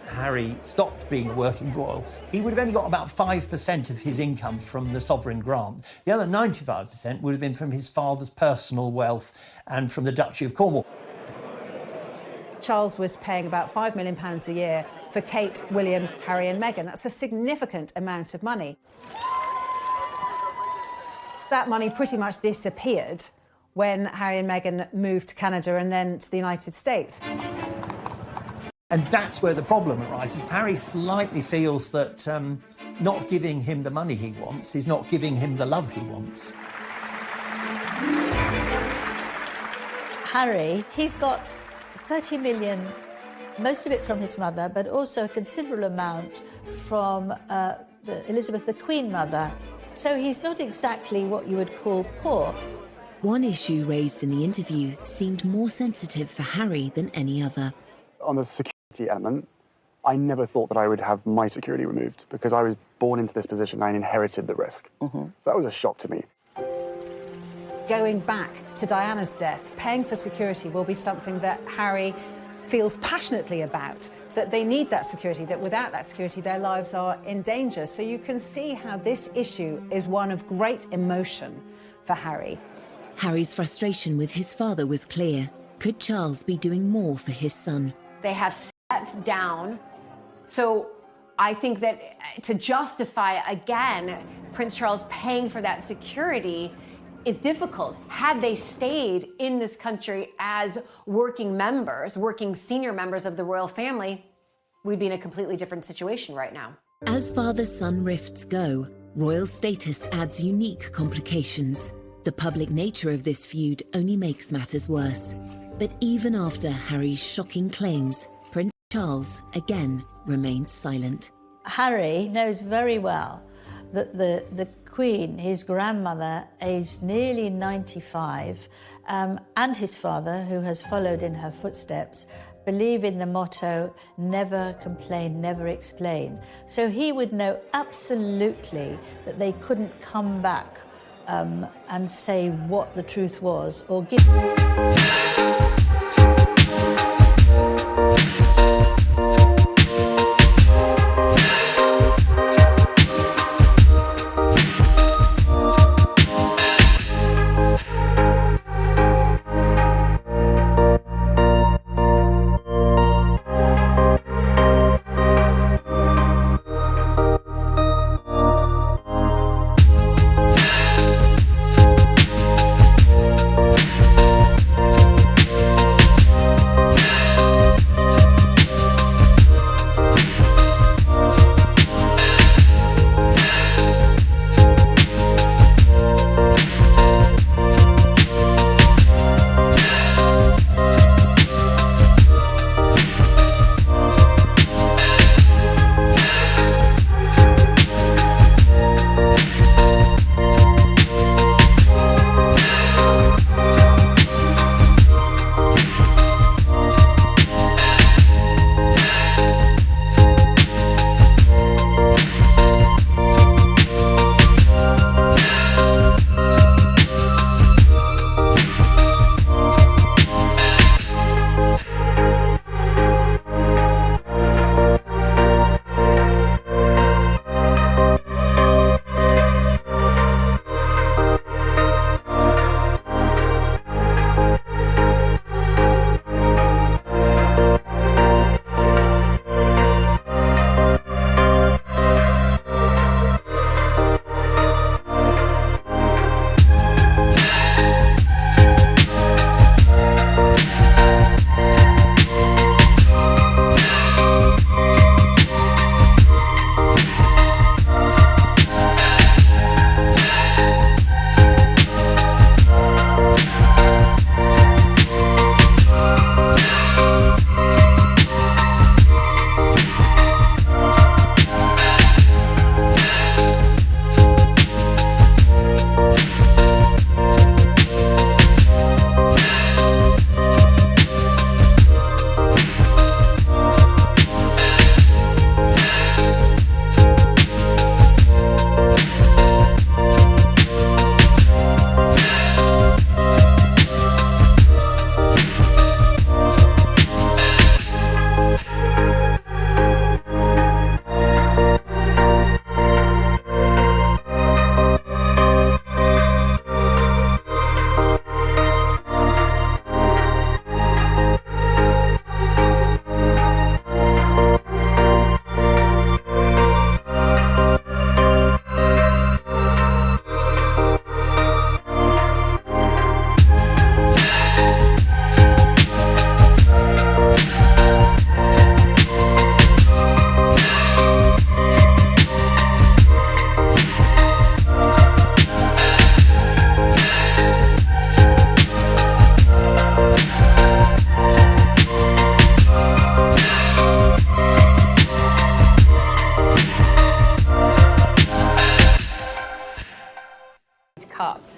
Harry stopped being a working royal, he would have only got about 5% of his income from the sovereign grant. The other 95% would have been from his father's personal wealth and from the Duchy of Cornwall. Charles was paying about £5 million a year for Kate, William, Harry and Meghan. That's a significant amount of money. That money pretty much disappeared when Harry and Meghan moved to Canada and then to the United States. And that's where the problem arises. Harry slightly feels that not giving him the money he wants is not giving him the love he wants. Harry, he's got 30 million, most of it from his mother, but also a considerable amount from Elizabeth, the Queen Mother. So he's not exactly what you would call poor. One issue raised in the interview seemed more sensitive for Harry than any other. On the security element, I never thought that I would have my security removed because I was born into this position and I inherited the risk. So that was a shock to me. Going back to Diana's death, paying for security will be something that Harry feels passionately about, that they need that security, that without that security their lives are in danger. So you can see how this issue is one of great emotion for Harry. Harry's frustration with his father was clear. Could Charles be doing more for his son? They have stepped down. So I think that to justify, again, Prince Charles paying for that security is difficult. Had they stayed in this country as working members, working senior members of the royal family, we'd be in a completely different situation right now. As father-son rifts go, royal status adds unique complications. The public nature of this feud only makes matters worse. But even after Harry's shocking claims, Prince Charles, again, remained silent. Harry knows very well that the Queen, his grandmother, aged nearly 95, and his father, who has followed in her footsteps, believe in the motto, never complain, never explain. So he would know absolutely that they couldn't come back and say what the truth was or give...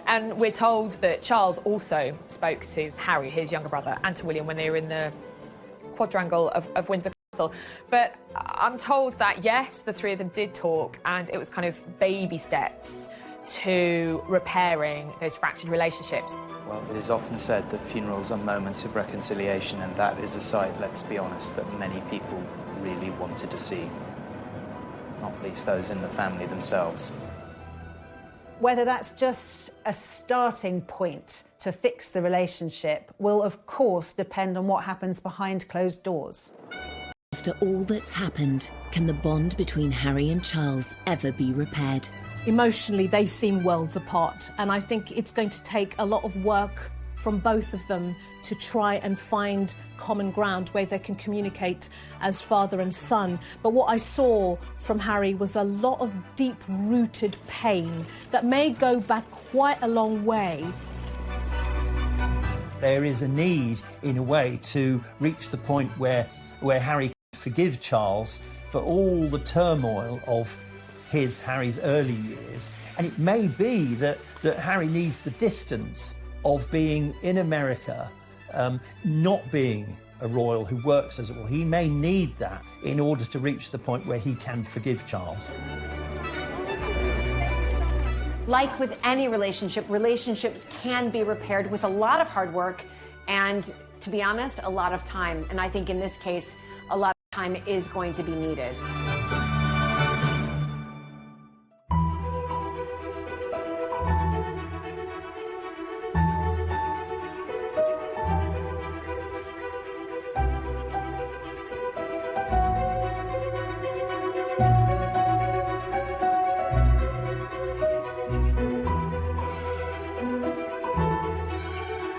And we're told that Charles also spoke to Harry, his younger brother, and to William when they were in the quadrangle of Windsor Castle. But I'm told that, yes, the three of them did talk, and it was kind of baby steps to repairing those fractured relationships. Well, it is often said that funerals are moments of reconciliation, and that is a sight, let's be honest, that many people really wanted to see, not least those in the family themselves. Whether that's just a starting point to fix the relationship will, of course, depend on what happens behind closed doors. After all that's happened, can the bond between Harry and Charles ever be repaired? Emotionally, they seem worlds apart, and I think it's going to take a lot of work from both of them to try and find common ground where they can communicate as father and son. But what I saw from Harry was a lot of deep-rooted pain that may go back quite a long way. There is a need, in a way, to reach the point where Harry forgive Charles for all the turmoil of Harry's early years. And it may be that Harry needs the distance of being in America, not being a royal who works as a royal. He may need that in order to reach the point where he can forgive Charles. Like with any relationship, relationships can be repaired with a lot of hard work and, to be honest, a lot of time. And I think in this case, a lot of time is going to be needed.